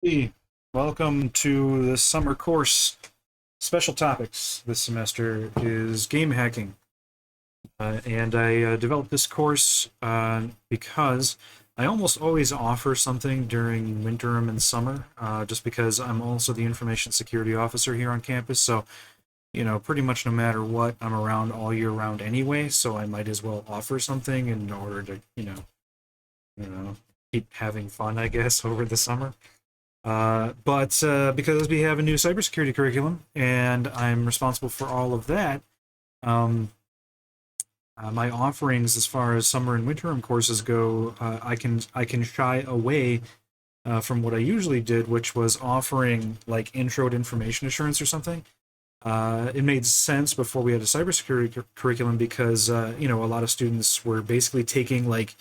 Hey, welcome to the summer course. Special topics this semester is game hacking. And I developed this course because I almost always offer something during winterm and summer, just because I'm also the information security officer here on campus. So, pretty much no matter what, I'm around all year round anyway. So I might as well offer something in order to, you know, keep having fun, I guess, over the summer. But because we have a new cybersecurity curriculum and I'm responsible for all of that, um, my offerings as far as summer and winterm courses go, I can shy away from what I usually did, which was offering like intro to information assurance or something. It made sense before we had a cybersecurity curriculum because a lot of students were basically taking like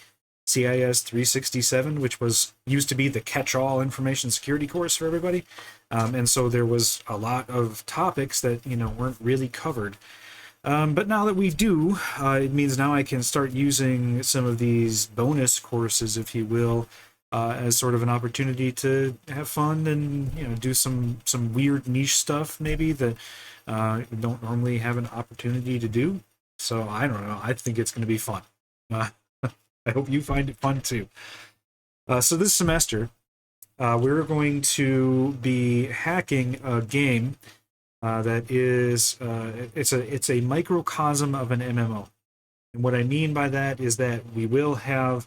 CIS 367, which was used to be the catch-all information security course for everybody, and so there was a lot of topics that weren't really covered. But now that we do, it means now I can start using some of these bonus courses, if you will, as sort of an opportunity to have fun and do some weird niche stuff maybe that we don't normally have an opportunity to do. So I don't know. I think it's going to be fun. Uh, I hope you find it fun too. So this semester, we're going to be hacking a game that is it's a microcosm of an MMO. And what I mean by that is that we will have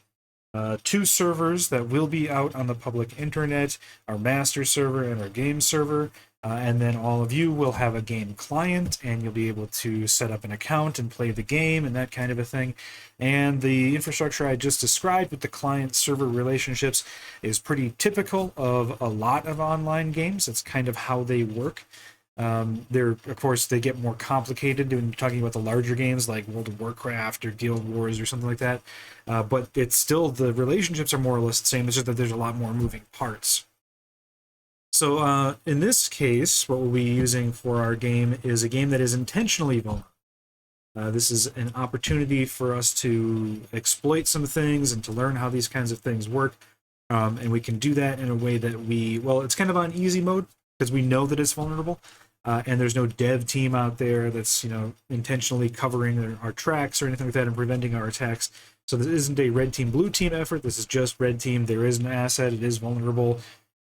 two servers that will be out on the public internet, our master server and our game server. And then all of you will have a game client, and you'll be able to set up an account and play the game and that kind of a thing. And the infrastructure I just described with the client-server relationships is pretty typical of a lot of online games. That's kind of how they work. Of course, they get more complicated when you're talking about the larger games like World of Warcraft or Guild Wars or something like that. But it's still, the relationships are more or less the same. It's just that there's a lot more moving parts. So in this case, what we'll be using for our game is a game that is intentionally vulnerable. This is an opportunity for us to exploit some things and to learn how these kinds of things work. And we can do that in a way that it's kind of on easy mode because we know that it's vulnerable. And there's no dev team out there that's intentionally covering our tracks or anything like that and preventing our attacks. So this isn't a red team, blue team effort. This is just red team. There is an asset. It is vulnerable.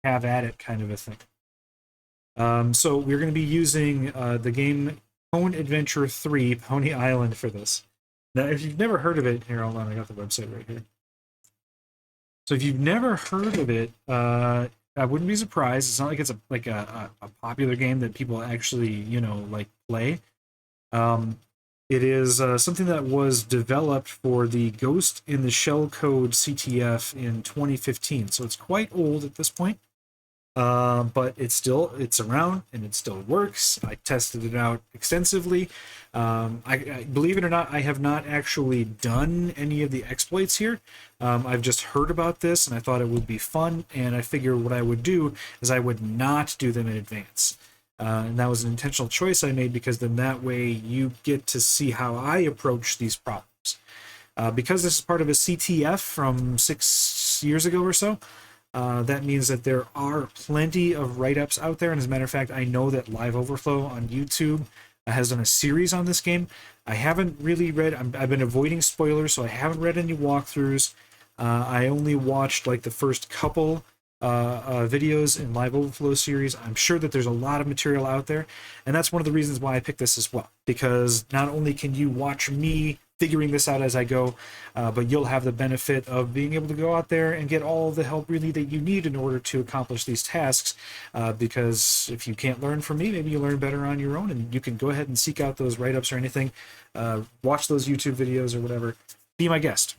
Have at it kind of a thing. So we're going to be using the game Pwn Adventure 3 Pony Island for this. Now, if you've never heard of it, here, hold on, I got the website right here. So if you've never heard of it, I wouldn't be surprised. It's not like it's a popular game that people actually like play. It is something that was developed for the Ghost in the Shell Code CTF in 2015, so it's quite old at this point. But it's around and it still works. I tested it out extensively. I believe it or not, I have not actually done any of the exploits here. I've just heard about this and I thought it would be fun. And I figured what I would do is I would not do them in advance. And that was an intentional choice I made because then that way you get to see how I approach these problems. Because this is part of a CTF from 6 years ago or so, that means that there are plenty of write-ups out there. And as a matter of fact, I know that Live Overflow on YouTube has done a series on this game. I haven't really read, I've been avoiding spoilers, so I haven't read any walkthroughs. I only watched like the first couple videos in Live Overflow series. I'm sure that there's a lot of material out there. And that's one of the reasons why I picked this as well. Because not only can you watch me figuring this out as I go, but you'll have the benefit of being able to go out there and get all the help really that you need in order to accomplish these tasks. Because if you can't learn from me, maybe you learn better on your own, and you can go ahead and seek out those write-ups or anything, watch those YouTube videos or whatever, be my guest.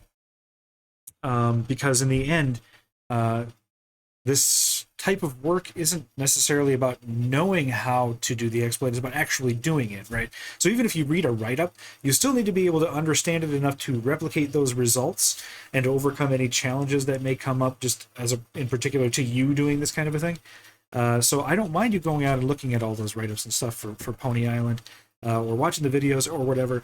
Because in the end, this type of work isn't necessarily about knowing how to do the exploit, it's about actually doing it, right? So even if you read a write-up, you still need to be able to understand it enough to replicate those results and to overcome any challenges that may come up just in particular to you doing this kind of a thing. So I don't mind you going out and looking at all those write-ups and stuff for Pony Island, or watching the videos or whatever,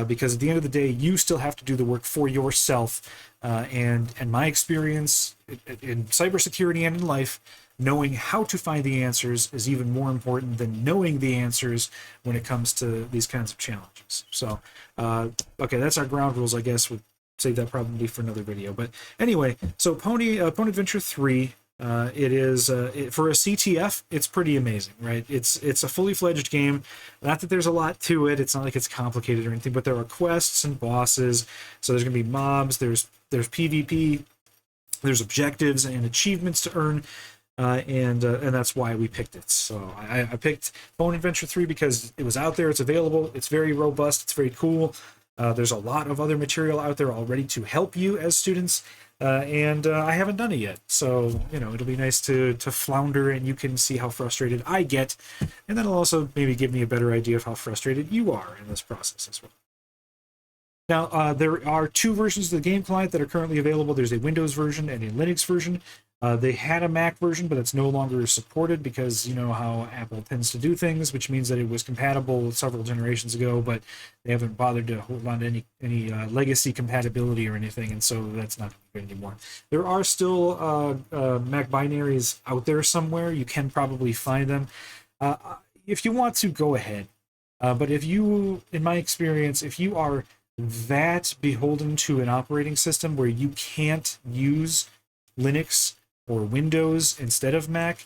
because at the end of the day, you still have to do the work for yourself. And my experience in cybersecurity and in life knowing how to find the answers is even more important than knowing the answers when it comes to these kinds of challenges. So, okay, that's our ground rules, I guess. We'll save that probably for another video. But anyway, so Pwn Adventure 3, it is for a CTF, it's pretty amazing, right? It's a fully fledged game. Not that there's a lot to it. It's not like it's complicated or anything, but there are quests and bosses. So there's gonna be mobs. There's PvP. There's objectives and achievements to earn. And that's why we picked it. So I picked Pwn Adventure 3 because it was out there, it's available, it's very robust, it's very cool. There's a lot of other material out there already to help you as students, and I haven't done it yet. So, you know, it'll be nice to flounder and you can see how frustrated I get, and that'll also maybe give me a better idea of how frustrated you are in this process as well. Now, there are two versions of the game client that are currently available. There's a Windows version and a Linux version. They had a Mac version, but it's no longer supported because you know how Apple tends to do things, which means that it was compatible several generations ago, but they haven't bothered to hold on to any legacy compatibility or anything, and so that's not good anymore. There are still Mac binaries out there somewhere. You can probably find them. If you want to, go ahead. But if you, in my experience, if you are that beholden to an operating system where you can't use Linux or Windows instead of Mac,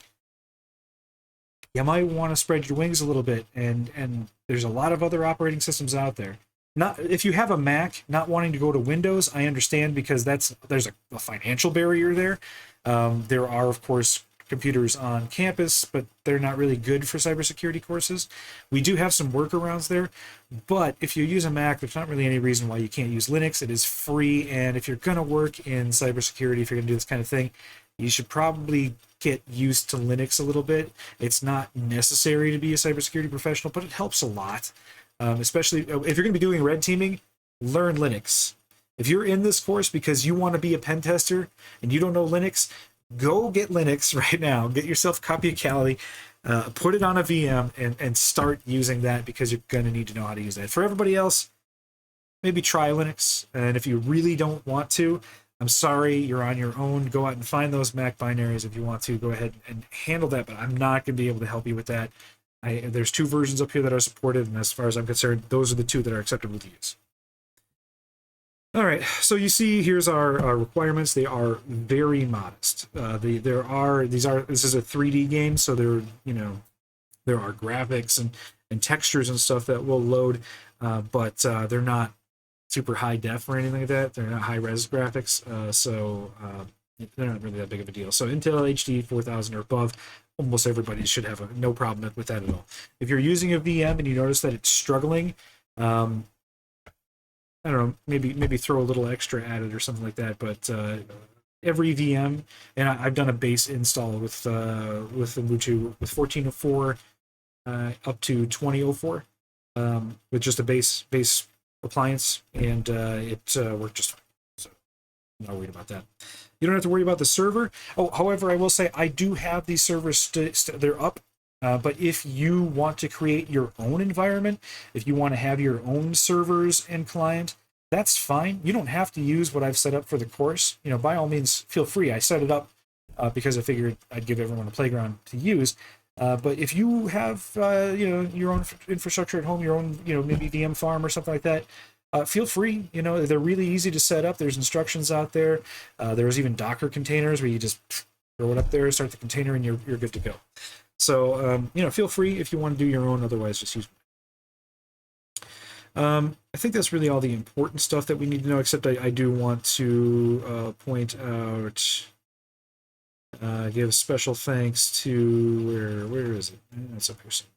you might want to spread your wings a little bit, and there's a lot of other operating systems out there. Not if you have a Mac, not wanting to go to Windows, I understand, because there's a financial barrier there. There are, of course, computers on campus, but they're not really good for cybersecurity courses. We do have some workarounds there, but if you use a Mac, there's not really any reason why you can't use Linux. It is free, and if you're going to work in cybersecurity, if you're going to do this kind of thing, you should probably get used to Linux a little bit. It's not necessary to be a cybersecurity professional, but it helps a lot, especially if you're going to be doing red teaming. Learn Linux. If you're in this course because you want to be a pen tester and you don't know Linux, go get Linux right now. Get yourself a copy of Kali, put it on a VM, and start using that, because you're going to need to know how to use that. For everybody else, maybe try Linux. And if you really don't want to, I'm sorry, you're on your own. Go out and find those Mac binaries if you want to. Go ahead and handle that, but I'm not going to be able to help you with that. There's two versions up here that are supported, and as far as I'm concerned, those are the two that are acceptable to use. All right, so you see, here's our requirements. They are very modest. This is a 3D game, so there are graphics and textures and stuff that will load, but they're not super high def or anything like that. They're not high res graphics, so they're not really that big of a deal. So Intel HD 4000 or above, almost everybody should have no problem with that at all. If you're using a VM and you notice that it's struggling, I don't know, maybe throw a little extra at it or something like that. But every VM, and I've done a base install with Ubuntu with 14.04 up to 20.04 with just a base appliance, and it worked just fine. So I'm not worried about that. You don't have to worry about the server. Oh, however, I will say I do have these servers they're up. But if you want to create your own environment, if you want to have your own servers and client, that's fine. You don't have to use what I've set up for the course. You know, by all means, feel free. I set it up because I figured I'd give everyone a playground to use. But if you have, your own infrastructure at home, your own, maybe VM farm or something like that, feel free. They're really easy to set up. There's instructions out there. There's even Docker containers where you just throw it up there, start the container, and you're good to go. So, feel free if you want to do your own. Otherwise, just use mine. I think that's really all the important stuff that we need to know, except I do want to point out, give special thanks to, where is it? That's up here somewhere.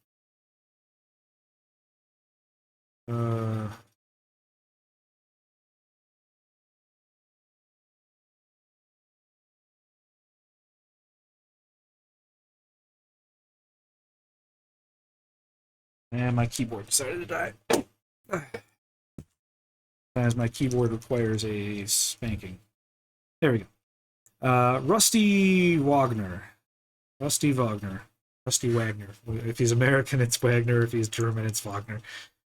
And my keyboard decided to die. As my keyboard requires a spanking. There we go. Rusty Wagner. Rusty Wagner. If he's American, it's Wagner. If he's German, it's Wagner.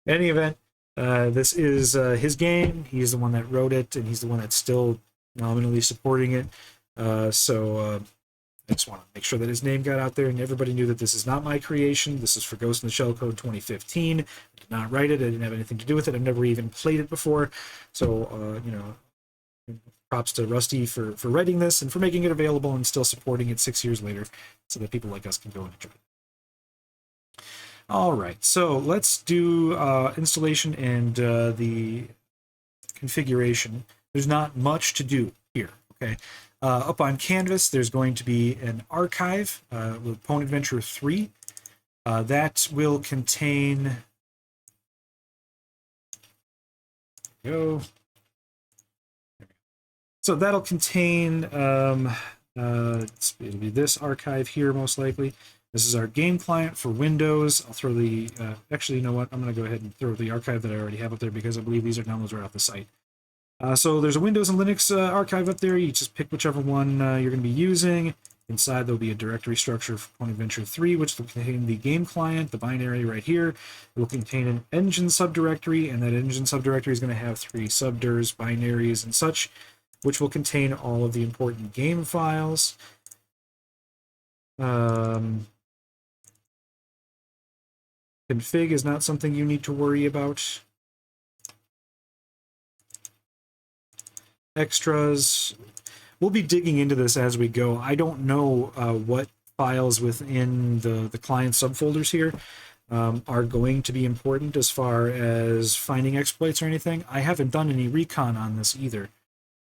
In any event, this is his game. He's the one that wrote it, and he's the one that's still nominally supporting it. So I just want to make sure that his name got out there and everybody knew that this is not my creation. This is for Ghost in the Shell Code 2015. I did not write it. I didn't have anything to do with it. I've never even played it before. So, you know, props to Rusty for writing this and for making it available and still supporting it 6 years later so that people like us can go and enjoy it. All right, so let's do installation and the configuration. There's not much to do here, okay? Up on Canvas, there's going to be an archive with Pwn Adventure 3. That will contain... Go. So that'll contain, it'll be this archive here, most likely. This is our game client for Windows. I'll throw the, actually, you know what? I'm going to go ahead and throw the archive that I already have up there because I believe these are downloads right off the site. So there's a Windows and Linux archive up there. You just pick whichever one you're going to be using. Inside, there'll be a directory structure for Pwn Adventure 3, which will contain the game client, the binary right here. It will contain an engine subdirectory, and that engine subdirectory is going to have 3 subdirs, binaries, and such, which will contain all of the important game files. Config is not something you need to worry about. Extras, we'll be digging into this as we go. I don't know what files within the client subfolders here are going to be important as far as finding exploits or anything. I haven't done any recon on this either.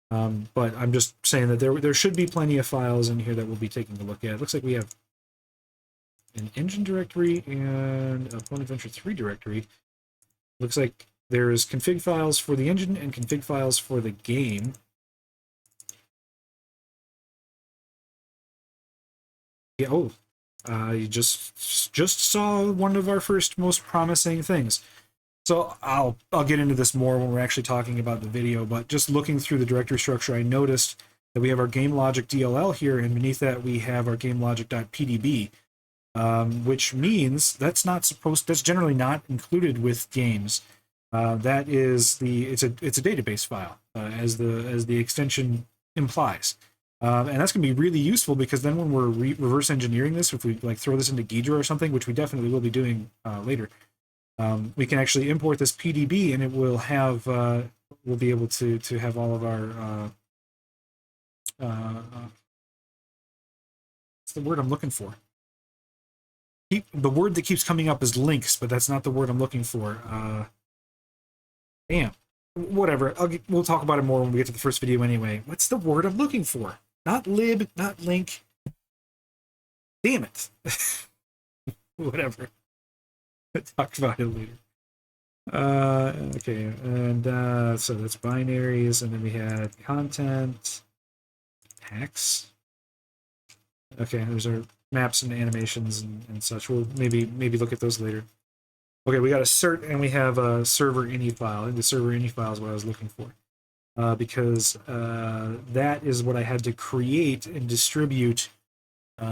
But I'm just saying that there should be plenty of files in here that we'll be taking a look at. It looks like we have an engine directory and a Pwn Adventure 3 directory. Looks like there's config files for the engine and config files for the game. Yeah, you just saw one of our first most promising things. So I'll get into this more when we're actually talking about the video, but just looking through the directory structure, I noticed that we have our GameLogic DLL here, and beneath that we have our GameLogic.pdb, which means that's generally not included with games. That is it's a database file, as the extension implies. And that's going to be really useful because then when we're reverse engineering this, if we like throw this into Ghidra or something, which we definitely will be doing later, we can actually import this PDB and it will have, we'll be able to have all of our, what's the word I'm looking for? The word that keeps coming up is links, but that's not the word I'm looking for. Damn. Whatever. We'll talk about it more when we get to the first video anyway. What's the word I'm looking for? Not lib, not link. Damn it. Whatever. Talk about it later. Okay, and so that's binaries, and then we had content, hex. Okay, those are maps and animations and such. We'll maybe look at those later. Okay, we got a cert and we have a server ini file. And the server ini file is what I was looking for. Because that is what I had to create and distribute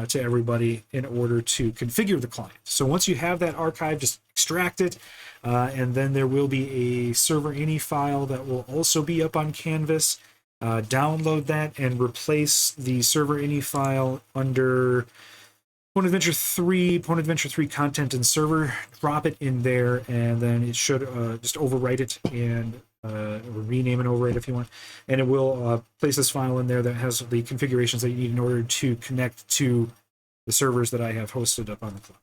to everybody in order to configure the client. So once you have that archive, just extract it, and then there will be a server ini file that will also be up on Canvas. Download that and replace the server ini file under Pwn Adventure 3, Pwn Adventure 3 content and server. Drop it in there, and then it should just overwrite it and rename and overwrite if you want, and it will place this file in there that has the configurations that you need in order to connect to the servers that I have hosted up on the cloud.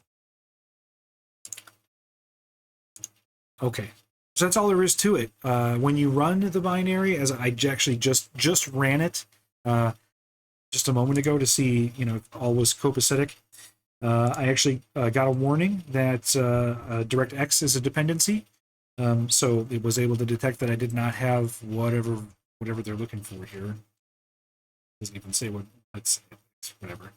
Okay, so that's all there is to it. When you run the binary, as I actually just ran it just a moment ago to see, you know, if all was copacetic, I actually got a warning that DirectX is a dependency. So it was able to detect that I did not have whatever they're looking for here. Doesn't even say what, it's whatever.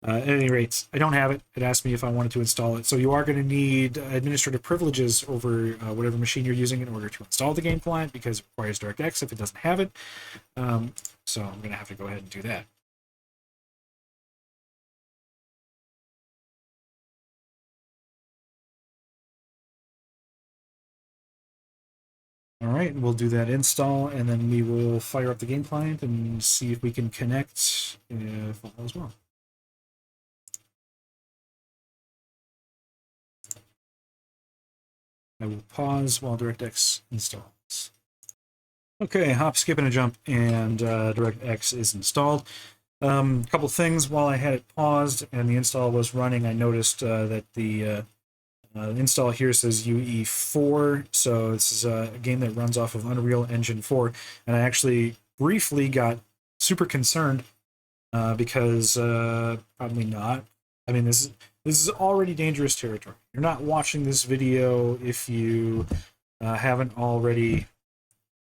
At any rate, I don't have it. It asked me if I wanted to install it. So you are going to need administrative privileges over whatever machine you're using in order to install the game client, because it requires DirectX if it doesn't have it. So I'm going to have to go ahead and do that. All right, we'll do that install, and then we will fire up the game client and see if we can connect if all is well. I will pause while DirectX installs. Okay, hop, skip, and a jump, and DirectX is installed. A couple things while I had it paused and the install was running, I noticed that the install here says UE4, so this is a game that runs off of Unreal Engine 4, and I actually briefly got super concerned because probably not. I mean, this is already dangerous territory. You're not watching this video if you haven't already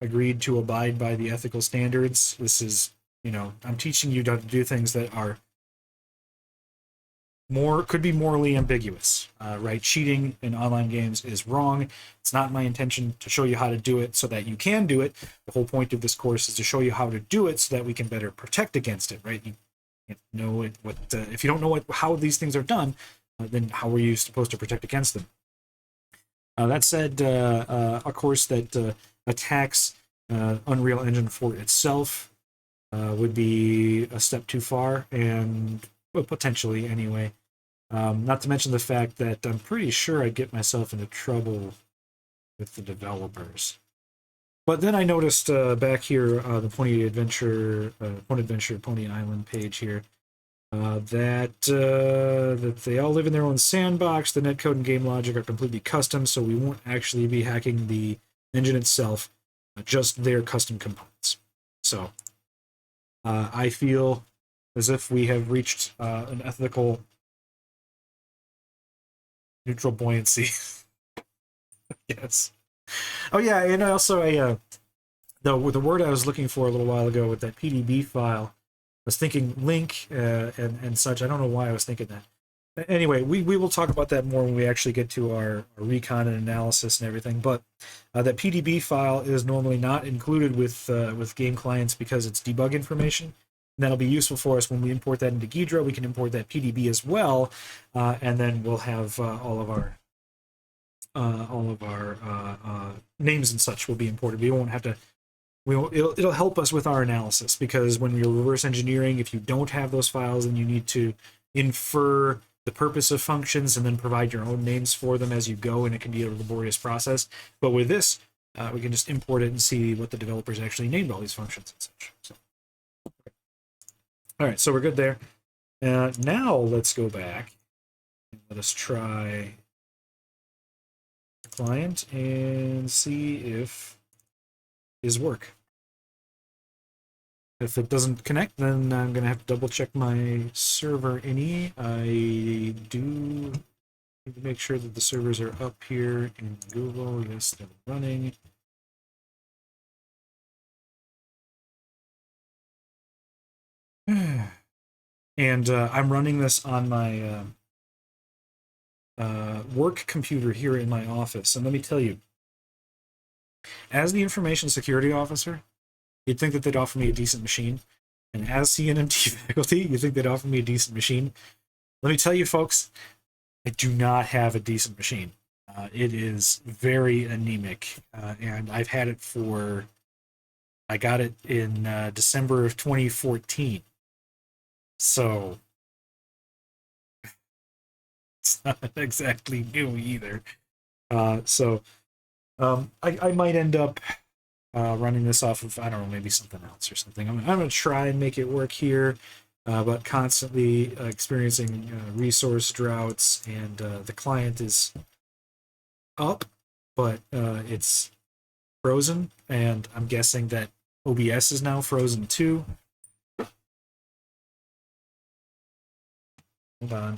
agreed to abide by the ethical standards. This is, I'm teaching you how to do things that are could be morally ambiguous, right? Cheating in online games is wrong. It's not my intention to show you how to do it so that you can do it. The whole point of this course is to show you how to do it so that we can better protect against it, right? You know if you don't know how these things are done, then how are you supposed to protect against them? That said, a course that attacks Unreal Engine 4 itself would be a step too far, and well, potentially anyway. Not to mention the fact that I'm pretty sure I'd get myself into trouble with the developers. But then I noticed back here, the Pwn Adventure, Pony Island page here, that they all live in their own sandbox. The netcode and game logic are completely custom, so we won't actually be hacking the engine itself, just their custom components. So I feel as if we have reached an ethical neutral buoyancy. Yes. Oh yeah, and also the word I was looking for a little while ago with that PDB file, I was thinking link and such. I don't know why I was thinking that. Anyway, we will talk about that more when we actually get to our recon and analysis and everything. But that PDB file is normally not included with game clients because it's debug information. And that'll be useful for us when we import that into Ghidra. We can import that PDB as well, and then we'll have all of our names and such will be imported. We won't have to. It'll help us with our analysis, because when you're reverse engineering, if you don't have those files, then you need to infer the purpose of functions and then provide your own names for them as you go, and it can be a laborious process. But with this, we can just import it and see what the developers actually named all these functions and such. So, all right, so we're good there. Now let's go back and let us try the client and see if his work. If it doesn't connect, then I'm going to have to double check my server ini. I do need to make sure that the servers are up here in Google. Yes, they're running. And I'm running this on my work computer here in my office. And let me tell you, as the information security officer, you'd think that they'd offer me a decent machine. And as CNMT faculty, you'd think they'd offer me a decent machine. Let me tell you, folks, I do not have a decent machine. It is very anemic, and I've had it for... I got it in December of 2014. So it's not exactly new either. I might end up running this off of, I don't know, maybe something else or something. I'm going to try and make it work here, but constantly experiencing resource droughts, and the client is up, but it's frozen, and I'm guessing that OBS is now frozen too. Hold on.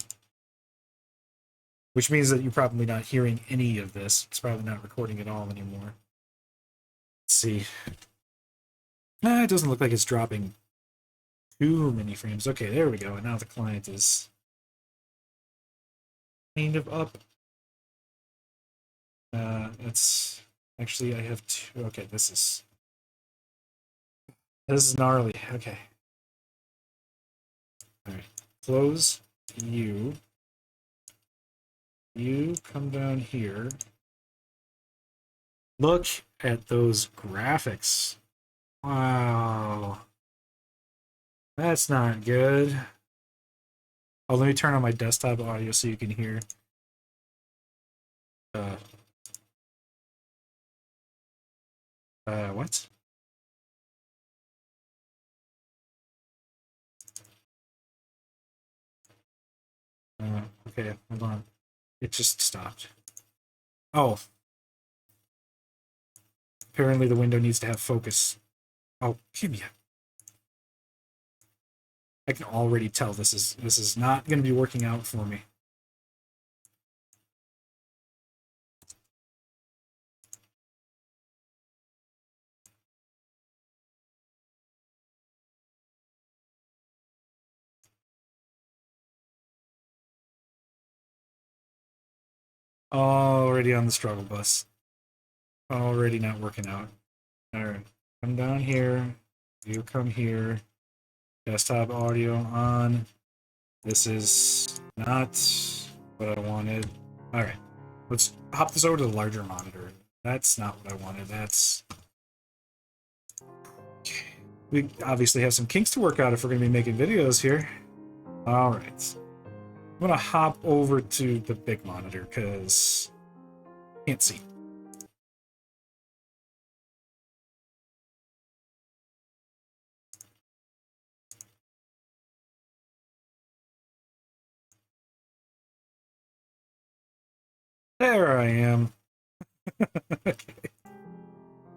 Which means that you're probably not hearing any of this. It's probably not recording at all anymore. Let's see. It doesn't look like it's dropping too many frames. Okay, there we go. And now the client is kind of up. It's actually, I have two. Okay, this is gnarly. Okay. All right. Close you. You come down here. Look at those graphics. Wow. That's not good. Oh, let me turn on my desktop audio so you can hear. What? Okay, hold on. It just stopped. Oh. Apparently the window needs to have focus. Oh, give me a... I can already tell this is not going to be working out for me. Already on the struggle bus. Already not working out. Alright. Come down here. You come here. Desktop audio on. This is not what I wanted. Alright. Let's hop this over to the larger monitor. That's not what I wanted. That's... Okay. We obviously have some kinks to work out if we're going to be making videos here. Alright. I'm going to hop over to the big monitor because can't see. There I am. Okay.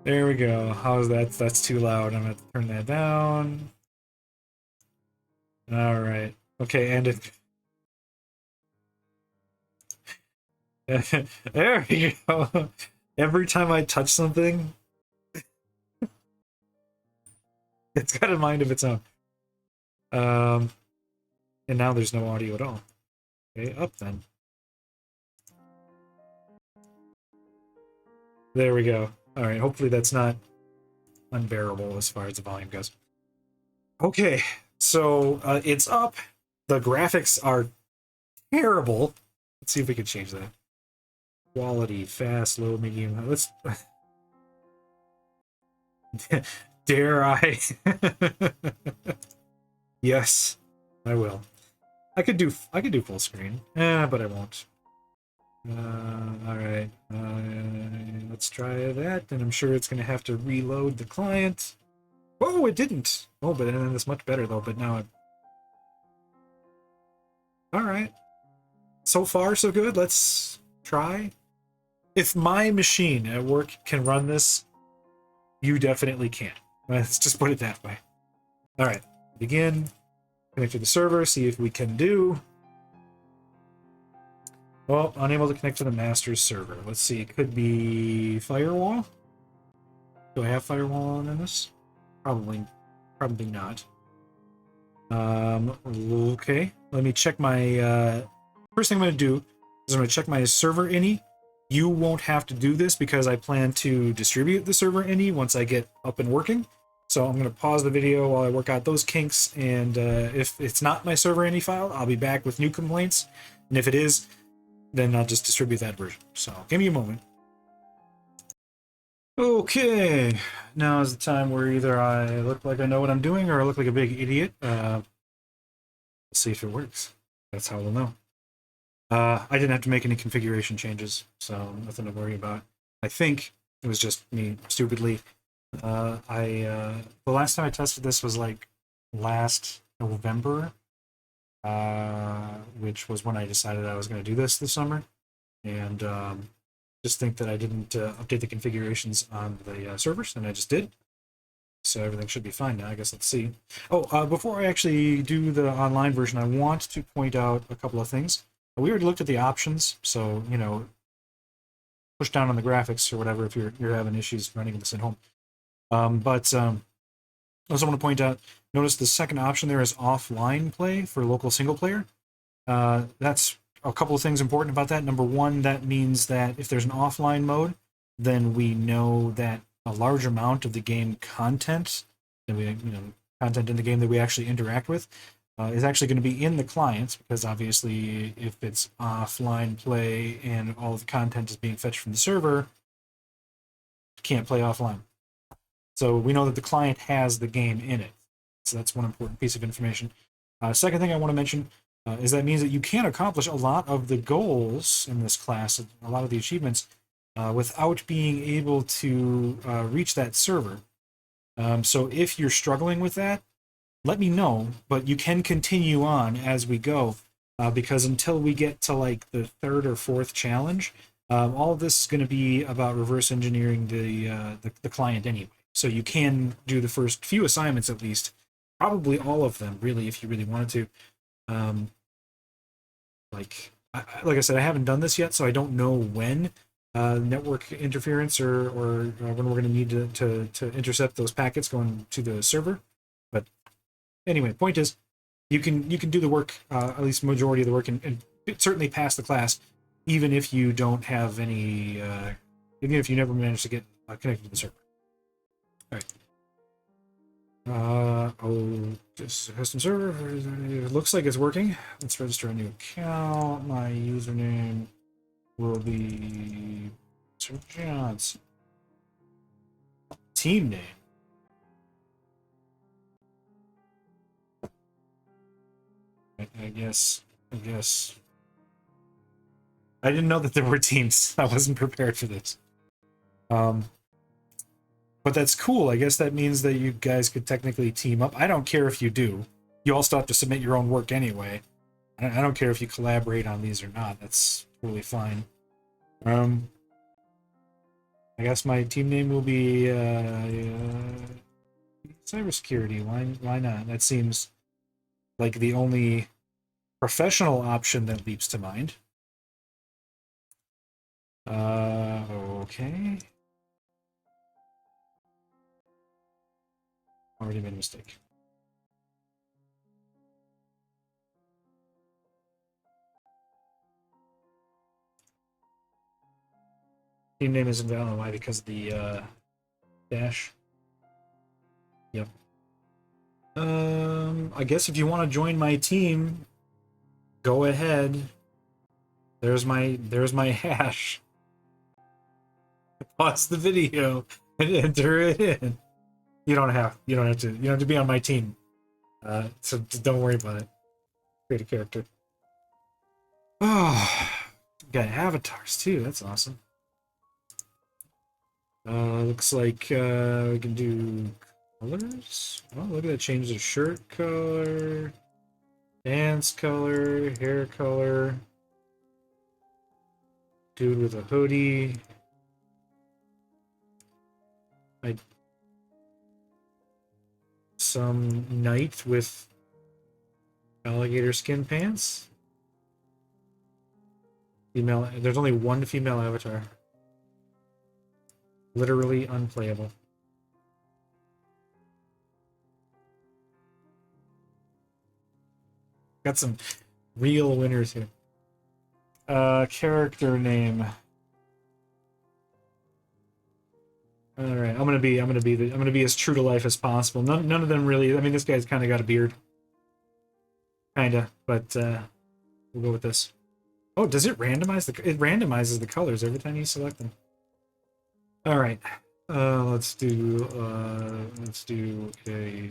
There we go. How's that? That's too loud. I'm going to turn that down. All right. Okay, and it... There we go. Every time I touch something, it's got a mind of its own. And now there's no audio at all. Okay, up then. There we go. All right, hopefully that's not unbearable as far as the volume goes. Okay, so it's up. The graphics are terrible. Let's see if we can change that. Quality, fast, low, medium. Let's... Dare I? Yes, I will. I could do full screen. But I won't. Alright. Let's try that, and I'm sure it's going to have to reload the client. Oh, it didn't! Oh, but then it's much better, though, but now it... Alright. So far, so good. Let's try. If my machine at work can run this, you definitely can. Let's just put it that way. Alright. Begin. Connect to the server, see if we can do... Well, unable to connect to the master's server. Let's see, it could be firewall? Do I have firewall on in this? Probably not. Okay. Let me check my, first thing I'm going to do is I'm going to check my server ini. You won't have to do this because I plan to distribute the server ini once I get up and working. So I'm going to pause the video while I work out those kinks, and if it's not my server ini file, I'll be back with new complaints. And if it is, then I'll just distribute that version. So give me a moment. Okay, now is the time where either I look like I know what I'm doing or I look like a big idiot. Let's see if it works. That's how we'll know. I didn't have to make any configuration changes, so nothing to worry about. I think it was just me stupidly. The last time I tested this was like last November. Which was when I decided I was going to do this summer, and just think that I didn't update the configurations on the servers, and I just did. So everything should be fine now. I guess let's see. Oh, before I actually do the online version, I want to point out a couple of things. We already looked at the options, so you know, push down on the graphics or whatever if you're having issues running this at home. I also want to point out, notice the second option there is offline play for local single player. That's a couple of things important about that. Number one, that means that if there's an offline mode, then we know that a large amount of the game content, content in the game that we actually interact with, is actually going to be in the clients, because obviously if it's offline play and all of the content is being fetched from the server, you can't play offline. So we know that the client has the game in it. So that's one important piece of information. Second thing I want to mention is that means that you can accomplish a lot of the goals in this class, a lot of the achievements, without being able to reach that server. So if you're struggling with that, let me know, but you can continue on as we go, because until we get to like the third or fourth challenge, all of this is going to be about reverse engineering the client anyway. So you can do the first few assignments at least, probably all of them, really, if you really wanted to. Like I said, I haven't done this yet, so I don't know when network interference or when we're going to need to intercept those packets going to the server. But anyway, point is, you can do the work, at least majority of the work, and certainly pass the class, even if you don't have any, even if you never manage to get connected to the server. All right. This custom server, it looks like it's working. Let's register a new account. My username will be Sir Johnson. Team name. I guess. I didn't know that there were teams. I wasn't prepared for this. But that's cool. I guess that means that you guys could technically team up. I don't care if you do. You all still have to submit your own work anyway. I don't care if you collaborate on these or not. That's totally fine. I guess my team name will be cybersecurity. Why not? That seems like the only professional option that leaps to mind. Okay. Already made a mistake. Team name is invalid. Why? Because of the dash. Yep. I guess if you want to join my team, go ahead. There's my hash. Pause the video and enter it in. You don't have to be on my team. So don't worry about it. Create a character. Oh, got avatars too. That's awesome. Looks like we can do colors. Oh, look at that! Change the shirt color, pants color, hair color. Dude with a hoodie. Some knight with alligator skin pants. Female. There's only one female avatar. Literally unplayable. Got some real winners here. Character name. All right, I'm gonna be as true to life as possible. None of them really. I mean, this guy's kind of got a beard, kinda, but we'll go with this. Oh, does it randomize it randomizes the colors every time you select them? All right, let's do a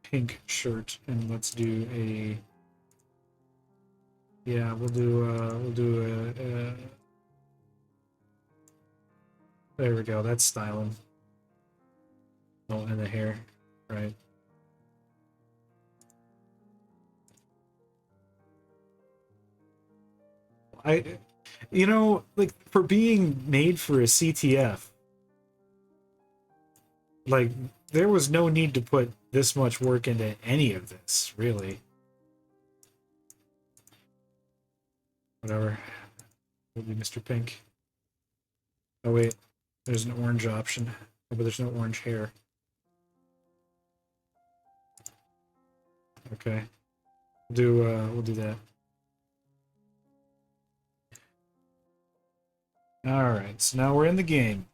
pink shirt, and let's do a we'll do a there we go. That's styling. Oh, and the hair, right? Like for being made for a CTF, like there was no need to put this much work into any of this, really. Whatever. It'll be Mr. Pink. Oh wait, there's an orange option. Oh, but there's no orange hair. Okay. We'll do that. Alright, so now we're in the game.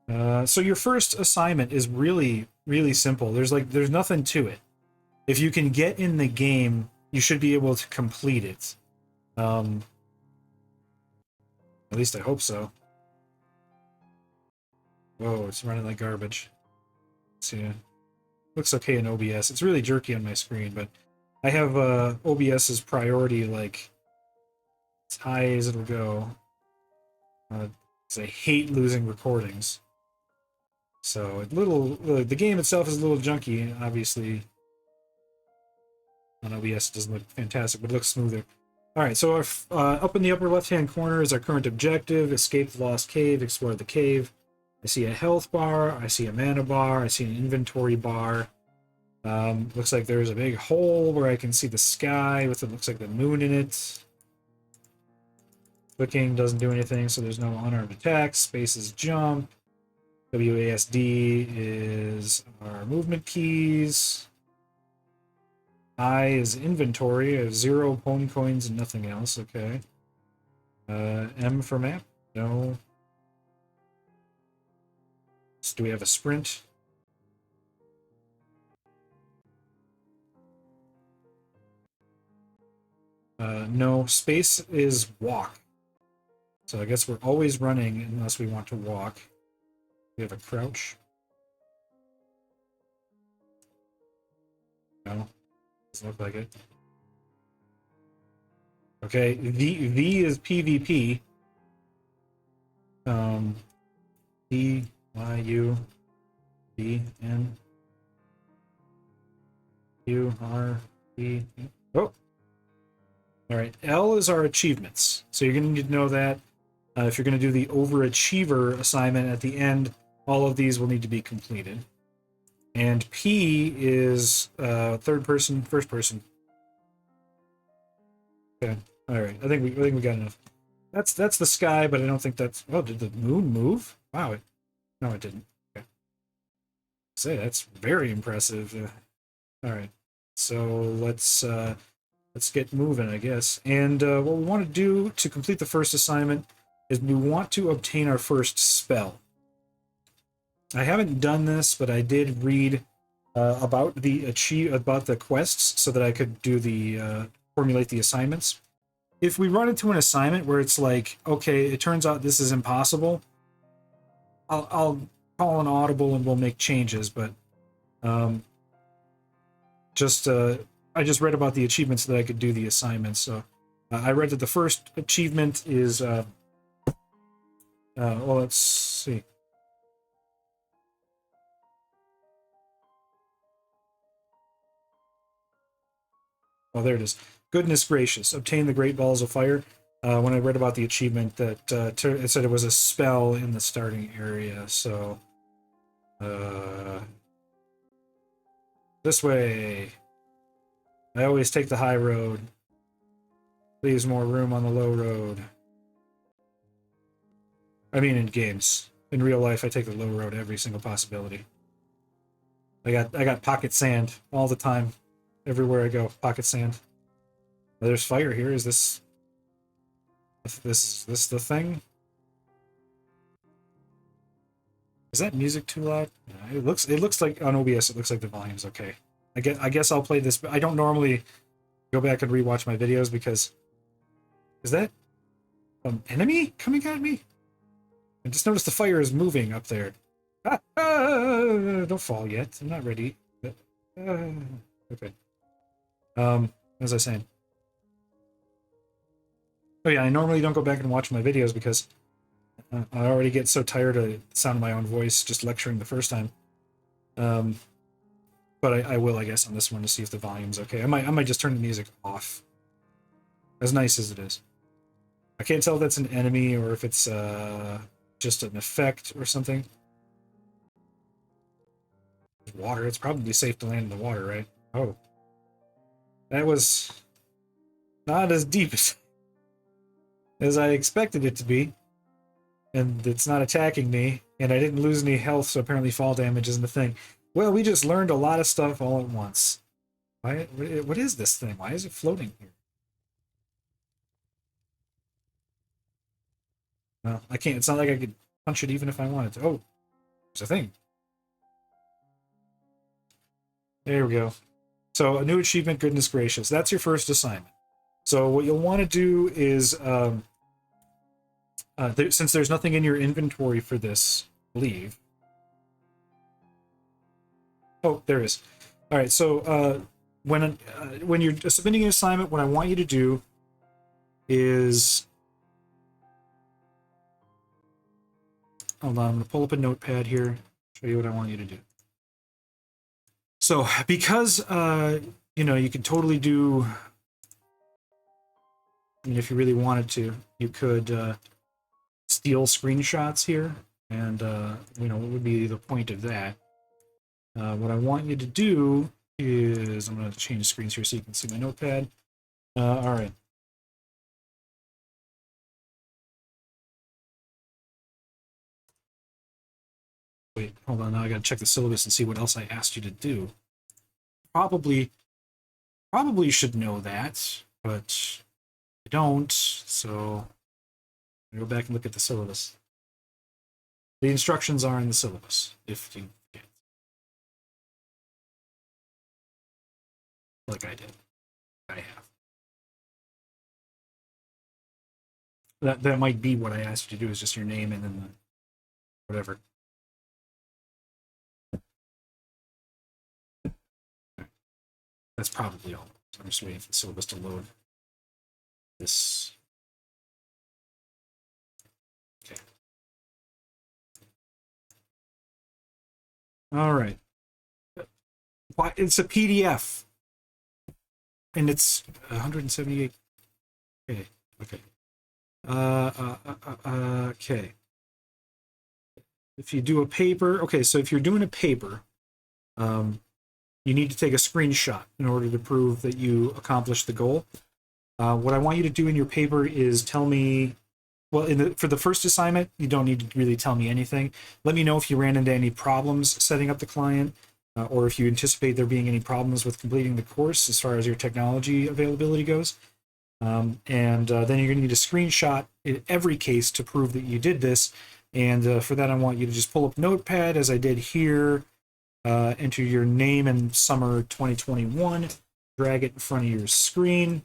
So your first assignment is really, really simple. There's nothing to it. If you can get in the game, you should be able to complete it. At least I hope so. Whoa, it's running like garbage. See, looks okay in OBS. It's really jerky on my screen, but I have OBS's priority like as high as it'll go. 'cause I hate losing recordings. So the game itself is a little junky, obviously. On OBS it doesn't look fantastic, but it looks smoother. Alright, so up in the upper left-hand corner is our current objective: escape the lost cave, explore the cave. I see a health bar, I see a mana bar, I see an inventory bar. Looks like there's a big hole where I can see the sky with it looks like the moon in it. Clicking doesn't do anything, so there's no unarmed attacks. Space is jump. WASD is our movement keys. I is inventory. I have 0 pony coins and nothing else. Okay. M for map. No. So do we have a sprint? No. Space is walk. So I guess we're always running unless we want to walk. We have a crouch. No. Doesn't look like it. Okay, V is PvP. P, Y, U, B, N, U, R, E. Oh! Alright, L is our achievements. So you're going to need to know that. If you're going to do the overachiever assignment at the end, all of these will need to be completed. And P is third person, first person. Okay. All right. I think we got enough. That's the sky, but I don't think that's. Oh, did the moon move? Wow. No, it didn't. Okay. Say that's very impressive. All right. So let's get moving, I guess. And what we want to do to complete the first assignment is we want to obtain our first spell. I haven't done this, but I did read about the quests so that I could do the formulate the assignments. If we run into an assignment where it's like, okay, it turns out this is impossible, I'll call an audible and we'll make changes. But I just read about the achievements so that I could do the assignments. So I read that the first achievement is well, let's see. Oh, there it is. Goodness gracious. Obtain the Great Balls of Fire. When I read about the achievement, that it said it was a spell in the starting area, so... this way. I always take the high road. Leaves more room on the low road. I mean in games. In real life, I take the low road every single possibility. I got pocket sand all the time. Everywhere I go, pocket sand. There's fire here. Is this the thing? Is that music too loud? No, it looks like on OBS it looks like the volume's okay. I guess I'll play this, but I don't normally go back and rewatch my videos because is that an enemy coming at me? I just noticed the fire is moving up there. Don't fall yet. I'm not ready. Okay. As I was saying. Oh yeah, I normally don't go back and watch my videos because I already get so tired of the sound of my own voice just lecturing the first time. But I will, I guess, on this one to see if the volume's okay. I might just turn the music off. As nice as it is. I can't tell if that's an enemy or if it's just an effect or something. Water. It's probably safe to land in the water, right? Oh. That was not as deep as I expected it to be. And it's not attacking me, and I didn't lose any health, so apparently fall damage isn't a thing. Well, we just learned a lot of stuff all at once. What is this thing? Why is it floating here? No, I can't. It's not like I could punch it even if I wanted to. Oh, there's a thing. There we go. So, a new achievement, goodness gracious. That's your first assignment. So, what you'll want to do is, since there's nothing in your inventory for this, leave. Oh, there is. All right, so when you're submitting an assignment, what I want you to do is hold on, I'm going to pull up a notepad here, show you what I want you to do. So, because, you know, you could totally do, I mean, if you really wanted to, you could steal screenshots here, and, you know, what would be the point of that? What I want you to do is, I'm going to change screens here so you can see my notepad. All right. Wait, hold on. Now I got to check the syllabus and see what else I asked you to do. Probably should know that, but I don't. So I go back and look at the syllabus. The instructions are in the syllabus. If you forget, like I did, I have. That might be what I asked you to do. Is just your name and then the whatever. That's probably all. I'm just waiting for the syllabus to load. This. Okay. All right. It's a PDF, and it's 178. Okay. Okay. Okay. If you do a paper, okay. So if you're doing a paper, you need to take a screenshot in order to prove that you accomplished the goal. What I want you to do in your paper is tell me, well, for the first assignment, you don't need to really tell me anything. Let me know if you ran into any problems setting up the client, or if you anticipate there being any problems with completing the course as far as your technology availability goes. Then you're going to need a screenshot in every case to prove that you did this. And for that, I want you to just pull up Notepad as I did here. Enter your name and summer 2021, drag it in front of your screen,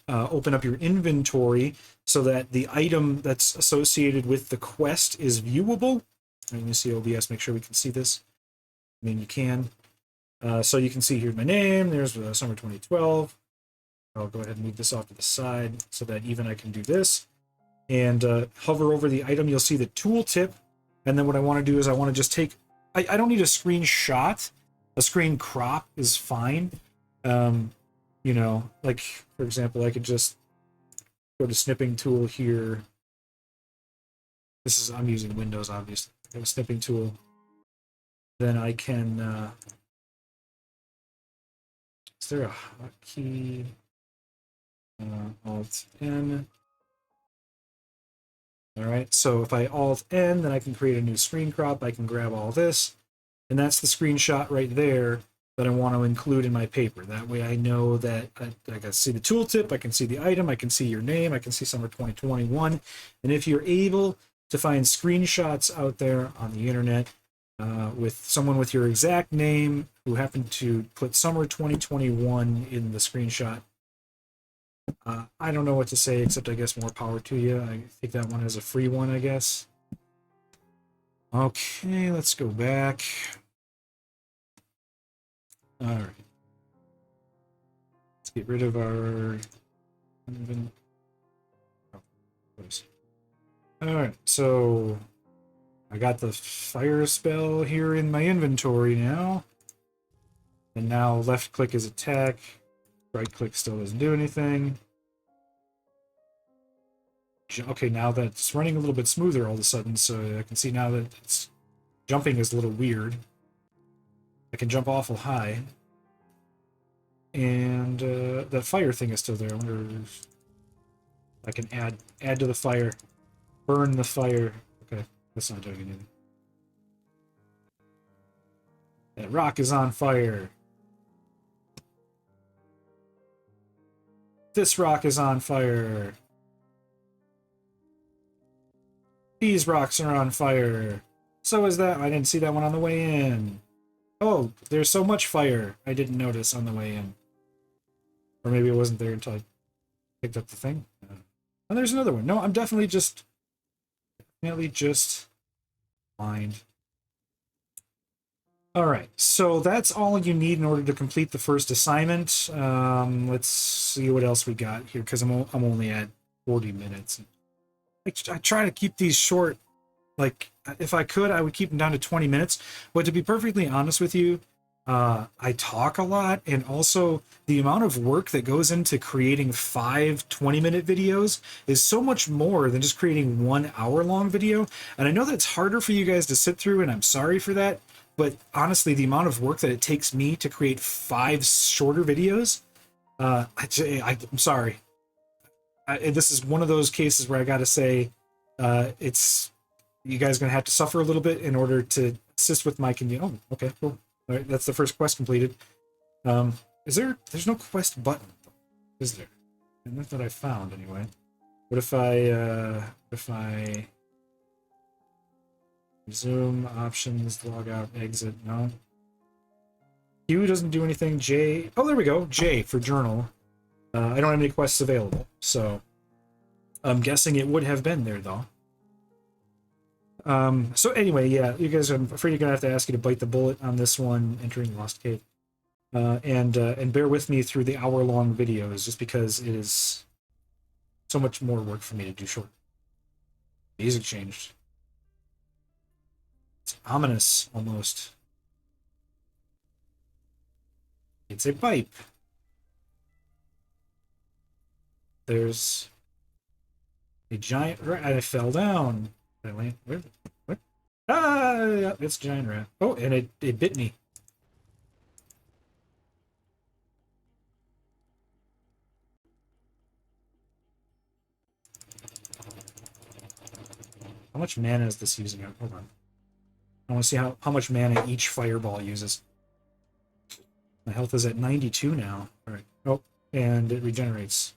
open up your inventory so that the item that's associated with the quest is viewable. Let me see OBS, make sure we can see this. I mean, you can. So you can see here my name, there's summer 2012. I'll go ahead and move this off to the side so that even I can do this. And hover over the item, you'll see the tooltip. And then what I want to do is I want to just take, I don't need a screenshot. A screen crop is fine. You know, like, for example, I could just go to snipping tool here. I'm using Windows, obviously. I have a snipping tool. Then I can, is there a hotkey? Alt-N. All right, so if I Alt-N, then I can create a new screen crop. I can grab all this, and that's the screenshot right there that I want to include in my paper. That way I know that I can see the tooltip, I can see the item, I can see your name, I can see summer 2021. And if you're able to find screenshots out there on the internet with someone with your exact name who happened to put summer 2021 in the screenshot, I don't know what to say, except I guess more power to you. I think that one is a free one, I guess. Okay, let's go back. All right. Let's get rid of our... All right, so I got the fire spell here in my inventory now. And now left click is attack. Right click still doesn't do anything. Okay, now that's running a little bit smoother all of a sudden, so I can see now that it's jumping is a little weird. I can jump awful high. And that fire thing is still there. I wonder if I can add to the fire. Burn the fire. Okay, that's not doing anything. That rock is on fire. This rock is on fire. These rocks are on fire. So is that. I didn't see that one on the way in. Oh, there's so much fire. I didn't notice on the way in. Or maybe it wasn't there until I picked up the thing. And there's another one. No, I'm definitely just blind. All right, so that's all you need in order to complete the first assignment. Let's see what else we got here, because I'm only at 40 minutes. I try to keep these short, Like, if I could, I would keep them down to 20 minutes. But to be perfectly honest with you, I talk a lot, and also the amount of work that goes into creating 5 20-minute videos is so much more than just creating 1 hour long video. And I know that's harder for you guys to sit through, and I'm sorry for that. But honestly, the amount of work that it takes me to create 5 shorter videos, I'm sorry. This is one of those cases where I got to say, it's you guys are gonna have to suffer a little bit in order to assist with my convenience. Oh, okay, cool. All right, that's the first quest completed. There's no quest button, is there? And not that I found anyway. What if I resume options, log out, exit? No. Q doesn't do anything. J. Oh, there we go. J for journal. I don't have any quests available, so I'm guessing it would have been there though. So anyway, yeah, you guys, I'm afraid you're gonna have to ask you to bite the bullet on this one, entering Lost Cave, and bear with me through the hour-long videos, just because it is so much more work for me to do short. Music changed. It's ominous, almost. It's a pipe. There's a giant rat. I fell down. I land. Where? What? Ah, yeah, it's a giant rat. Oh, and it bit me. How much mana is this using? Hold on. I want to see how much mana each fireball uses. My health is at 92 now. All right. Oh, and it regenerates.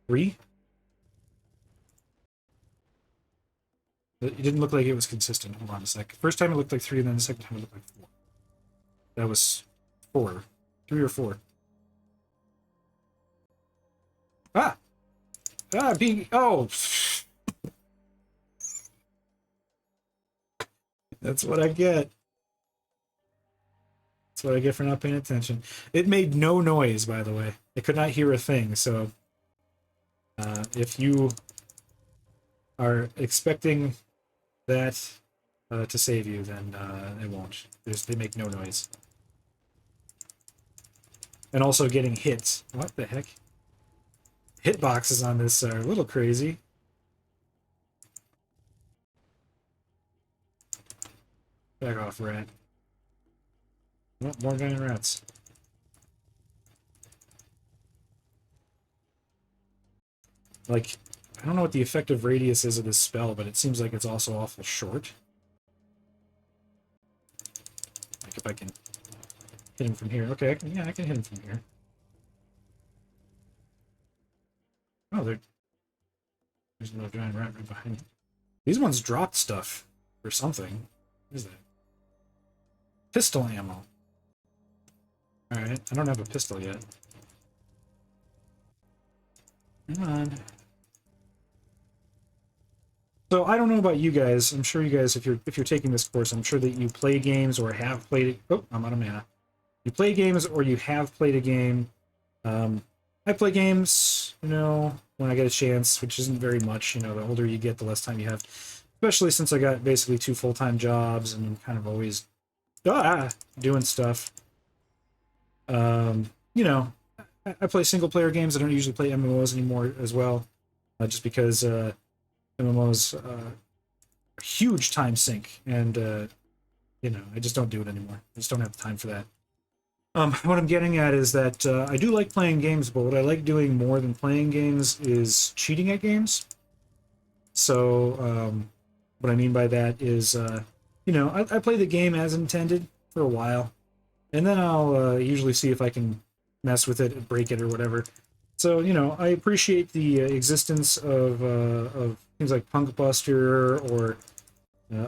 3? It didn't look like it was consistent. Hold on a sec. First time it looked like 3, and then the second time it looked like 4. That was 4. 3 or 4. Ah! Ah, being... Oh! That's what I get. That's what I get for not paying attention. It made no noise, by the way. I could not hear a thing, so... if you are expecting that to save you, then it won't. They make no noise. And also getting hit. What the heck? Hitboxes on this are a little crazy. Back off, rat. Oh, more giant rats. Like, I don't know what the effective radius is of this spell, but it seems like it's also awful short. Like, if I can hit him from here. Okay, yeah, I can hit him from here. Oh, there's another giant rat right behind me. These ones dropped stuff or something. What is that? Pistol ammo. Alright, I don't have a pistol yet. Come on. So I don't know about you guys. I'm sure you guys, if you're taking this course, I'm sure that you play games or have played it. Oh, I'm out of mana. You play games or you have played a game. I play games, you know, when I get a chance, which isn't very much. You know, the older you get, the less time you have. Especially since I got basically 2 full-time jobs and I'm kind of always doing stuff. You know, I play single-player games. I don't usually play MMOs anymore as well, just because MMOs are a huge time sink, and you know, I just don't do it anymore. I just don't have the time for that. What I'm getting at is that I do like playing games, but what I like doing more than playing games is cheating at games. So, what I mean by that is, you know, I play the game as intended for a while, and then I'll usually see if I can mess with it, break it, or whatever. So, you know, I appreciate the existence of things like Punk Buster or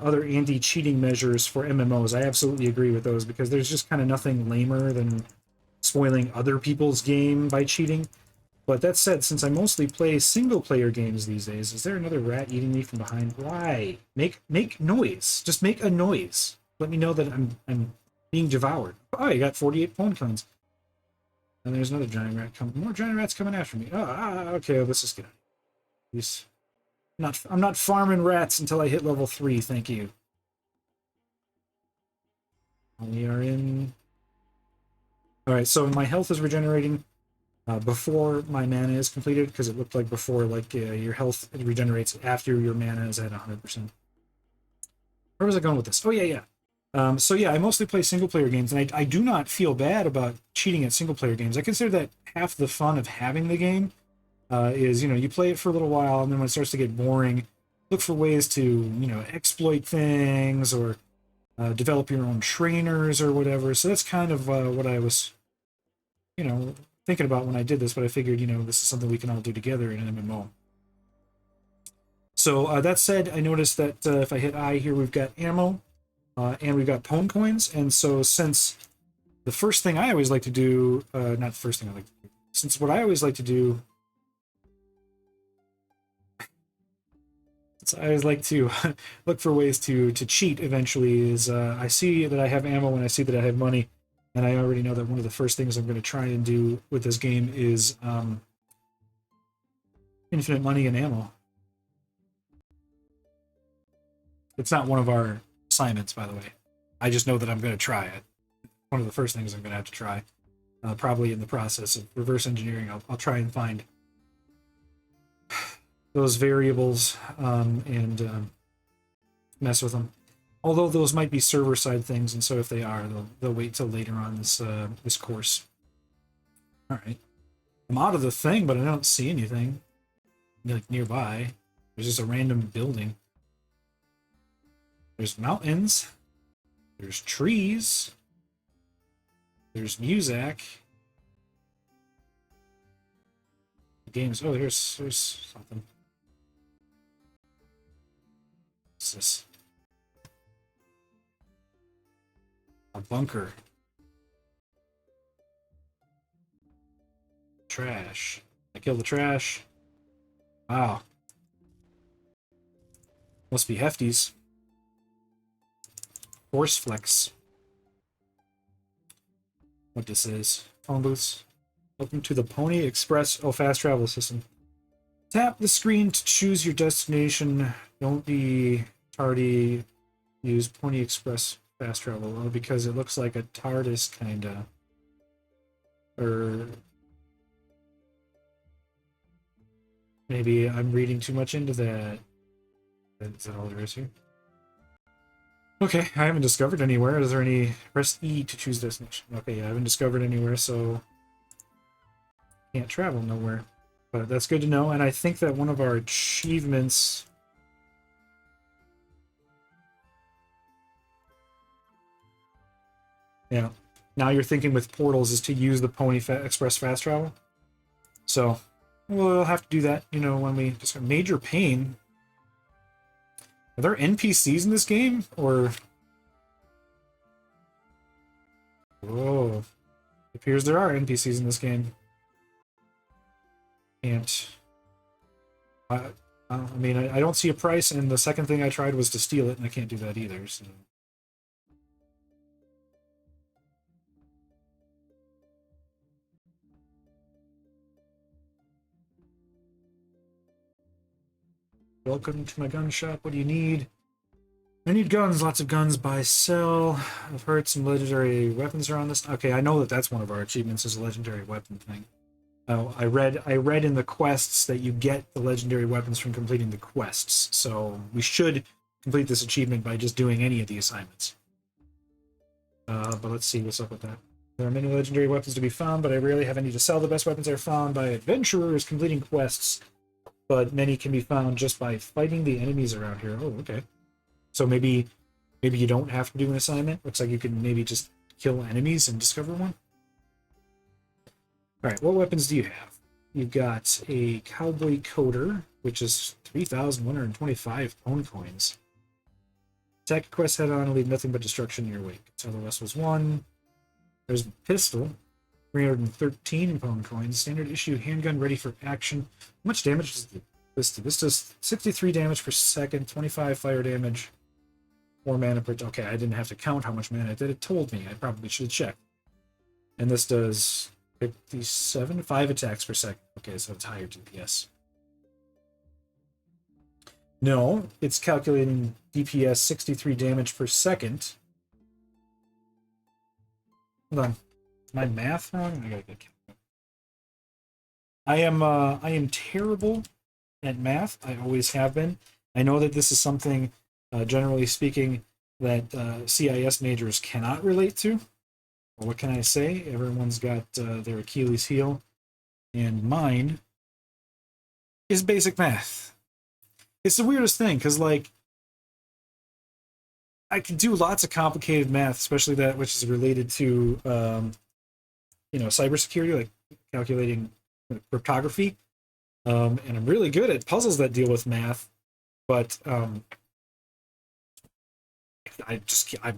other anti-cheating measures for MMOs. I absolutely agree with those, because there's just kind of nothing lamer than spoiling other people's game by cheating. But that said, since I mostly play single-player games these days, is there another rat eating me from behind? Why? Make noise. Just make a noise. Let me know that I'm being devoured. Oh, you got 48 phone coins. And there's another giant rat coming. More giant rats coming after me. Oh, okay, let's just get out. These. I'm not farming rats until I hit level 3, thank you. We are in... Alright, so my health is regenerating before my mana is completed, because it looked like before, like, your health regenerates after your mana is at 100%. Where was I going with this? Oh, yeah. So yeah, I mostly play single-player games, and I do not feel bad about cheating at single-player games. I consider that half the fun of having the game is, you play it for a little while, and then when it starts to get boring, look for ways to, exploit things, or develop your own trainers or whatever. So that's kind of what I was, thinking about when I did this, but I figured, this is something we can all do together in an MMO. So that said, I noticed that if I hit I here, we've got ammo, and we've got Pwn coins, and so since the first thing I always like to do, not the first thing I like to do, since what I always like to do, since I always like to look for ways to cheat eventually, is I see that I have ammo and I see that I have money, and I already know that one of the first things I'm going to try and do with this game is infinite money and ammo. It's not one of our assignments, by the way. I just know that I'm going to try it. One of the first things I'm going to have to try. Probably in the process of reverse engineering, I'll try and find those variables and mess with them. Although those might be server-side things, and so if they are, they'll wait till later on this course. All right. I'm out of the thing, but I don't see anything like nearby. There's just a random building. There's mountains. There's trees. There's music. Games. Oh, there's something. What's this? A bunker. Trash. I killed the trash. Wow. Must be hefties. Force flex. What this is. Phone booths. Welcome to the Pony Express fast travel system. Tap the screen to choose your destination. Don't be tardy. Use Pony Express fast travel. Well, because it looks like a TARDIS kinda. Or maybe I'm reading too much into that. Is that all there is here? Okay, I haven't discovered anywhere. Is there any... Press E to choose destination. Okay, yeah, I haven't discovered anywhere, so... Can't travel nowhere. But that's good to know, and I think that one of our achievements... Yeah. Now you're thinking with portals is to use the Pony Express fast travel. So, we'll have to do that, when we... Just Major Pain... Are there NPCs in this game? Or... Whoa. It appears there are NPCs in this game. And... I mean, I don't see a price, and the second thing I tried was to steal it, and I can't do that either, so... Welcome to my gun shop. What do you need? I need guns. Lots of guns. Buy, sell. I've heard some legendary weapons are on this. Okay, I know that that's one of our achievements is a legendary weapon thing. Oh, I read in the quests that you get the legendary weapons from completing the quests. So we should complete this achievement by just doing any of the assignments. But let's see what's up with that. There are many legendary weapons to be found, but I rarely have any to sell. The best weapons are found by adventurers completing quests. But many can be found just by fighting the enemies around here. Oh, okay. So maybe you don't have to do an assignment. Looks like you can maybe just kill enemies and discover one. All right, what weapons do you have? You've got a Cowboy Coder, which is 3,125 Pwn coins. Attack a quest head on and leave nothing but destruction in your wake. So the rest was 1. There's a pistol. 313 Pwn coins. Standard issue handgun ready for action. How much damage does this do? This does 63 damage per second, 25 fire damage, 4 mana per... Okay, I didn't have to count how much mana it did. It told me. I probably should have checked. And this does 57, 5 attacks per second. Okay, so it's higher DPS. No, it's calculating DPS 63 damage per second. Hold on. Is my math wrong? I gotta get. I am terrible at math. I always have been. I know that this is something, generally speaking, that CIS majors cannot relate to. Well, what can I say? Everyone's got their Achilles heel, and mine is basic math. It's the weirdest thing, because, like, I can do lots of complicated math, especially that which is related to, cybersecurity, like calculating cryptography. And I'm really good at puzzles that deal with math, but I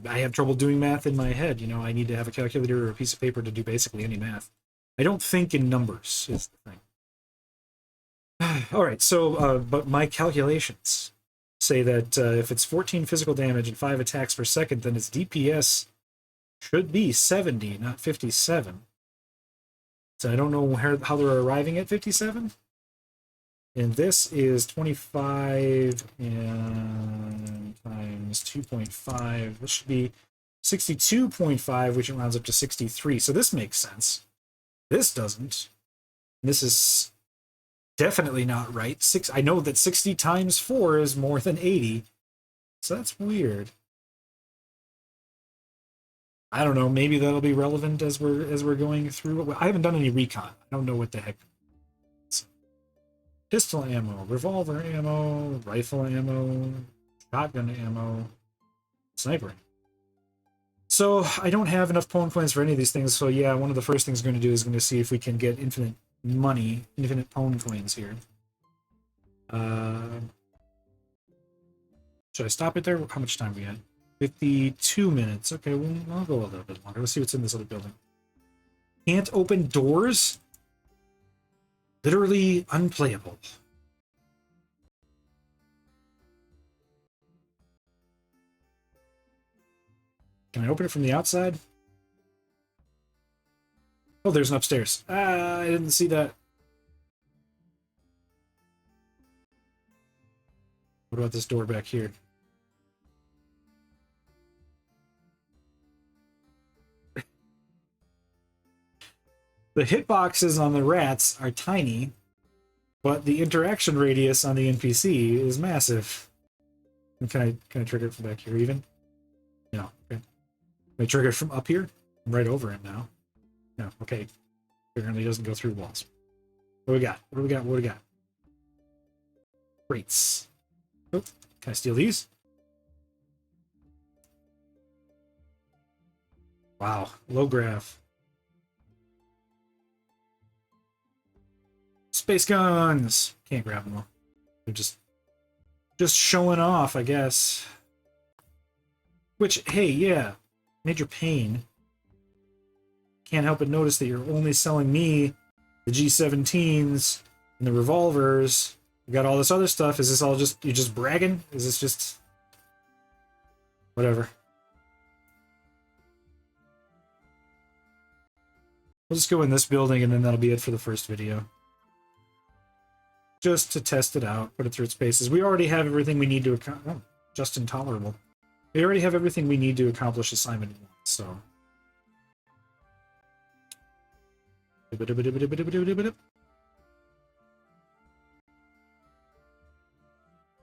have trouble doing math in my head. I need to have a calculator or a piece of paper to do basically any math. I don't think in numbers, is the thing. All right, so, but my calculations say that if it's 14 physical damage and 5 attacks per second, then its DPS should be 70, not 57. So I don't know how they're arriving at 57. And this is 25 and times 2.5. This should be 62.5, which rounds up to 63. So this makes sense. This doesn't. This is definitely not right. I know that 60 times 4 is more than 80. So that's weird. I don't know. Maybe that'll be relevant as we're going through. I haven't done any recon. I don't know what the heck. Pistol ammo, revolver ammo, rifle ammo, shotgun ammo, sniper. So I don't have enough Pwn coins for any of these things. So yeah, one of the first things we're going to do is going to see if we can get infinite money, infinite Pwn coins here. Should I stop it there? How much time we got? 52 minutes. Okay, well, I'll go a little bit longer. Let's see what's in this other building. Can't open doors? Literally unplayable. Can I open it from the outside? Oh, there's an upstairs. I didn't see that. What about this door back here? The hitboxes on the rats are tiny, but the interaction radius on the NPC is massive. And can I trigger it from back here even? No. Okay. Can I trigger it from up here? I'm right over him now. No. Okay. Apparently doesn't go through walls. What do we got? What do we got? What do we got? Crates. Oh, can I steal these? Wow. Low graph. Space guns! Can't grab them all. They're just showing off, I guess. Which, hey, yeah. Major pain. Can't help but notice that you're only selling me the G17s and the revolvers. You got all this other stuff. Is this all just, you're just bragging? Is this just... whatever. We'll just go in this building and then that'll be it for the first video. Just to test it out, put it through its paces. We already have everything we need to accomplish. Oh, just intolerable. We already have everything we need to accomplish assignment 1, so.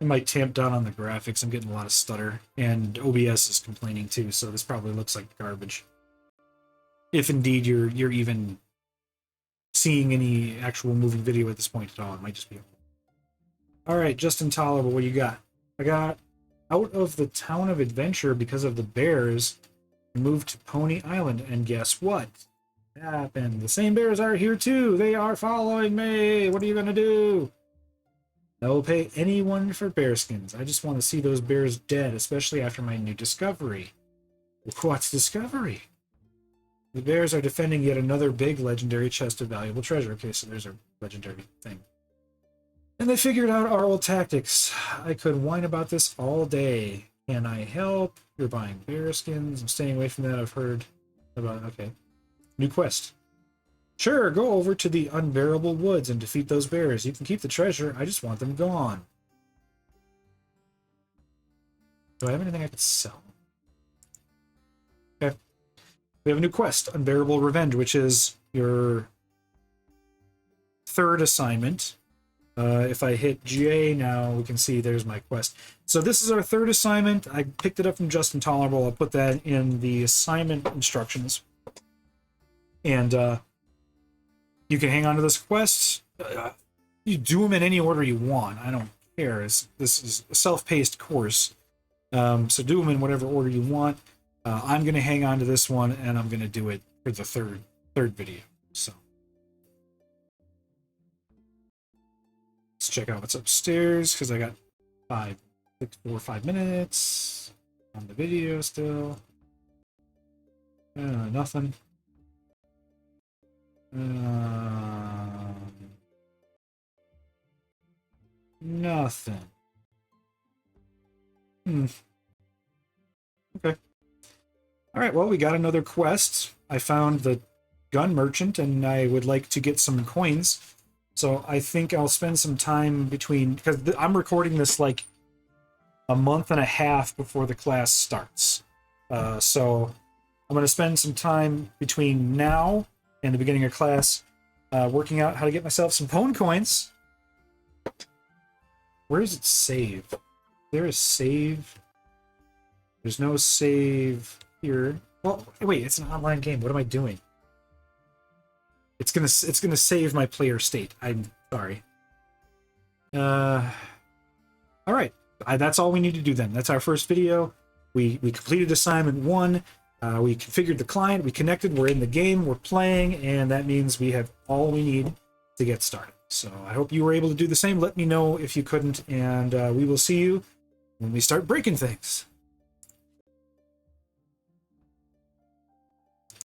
I might tamp down on the graphics. I'm getting a lot of stutter, and OBS is complaining too, so this probably looks like garbage. If indeed you're even seeing any actual moving video at this point at all, it might just be. All right, just intolerable. What do you got? I got out of the town of Adventure because of the bears. Moved to Pony Island, and guess what happened? The same bears are here too. They are following me. What are you gonna do? I will pay anyone for bear skins. I just want to see those bears dead, especially after my new discovery. What's discovery? The bears are defending yet another big legendary chest of valuable treasure. Okay, so there's a legendary thing. And they figured out our old tactics. I could whine about this all day. Can I help? You're buying bear skins. I'm staying away from that. I've heard about... Okay. New quest. Sure, go over to the unbearable woods and defeat those bears. You can keep the treasure. I just want them gone. Do I have anything I could sell? Okay. We have a new quest, Unbearable Revenge, which is your third assignment. If I hit J now, we can see there's my quest. So this is our third assignment. I picked it up from Just Intolerable. I'll put that in the assignment instructions. And you can hang on to this quest. You do them in any order you want. I don't care. This is a self-paced course. So do them in whatever order you want. I'm going to hang on to this one, and I'm going to do it for the third video. So let's check out what's upstairs, because I got 4 or 5 minutes on the video still. Nothing. Nothing. Okay. All right, well, we got another quest. I found the gun merchant, and I would like to get some coins. So I think I'll spend some time between, because I'm recording this like a month and a half before the class starts. So I'm going to spend some time between now and the beginning of class working out how to get myself some Pwn coins. Where does it save? There is save. There's no save here. Well, wait, it's an online game. What am I doing? It's gonna save my player state. I'm sorry. All right. That's all we need to do then. That's our first video. We completed assignment 1. We configured the client. We connected. We're in the game. We're playing, and that means we have all we need to get started. So I hope you were able to do the same. Let me know if you couldn't, and we will see you when we start breaking things.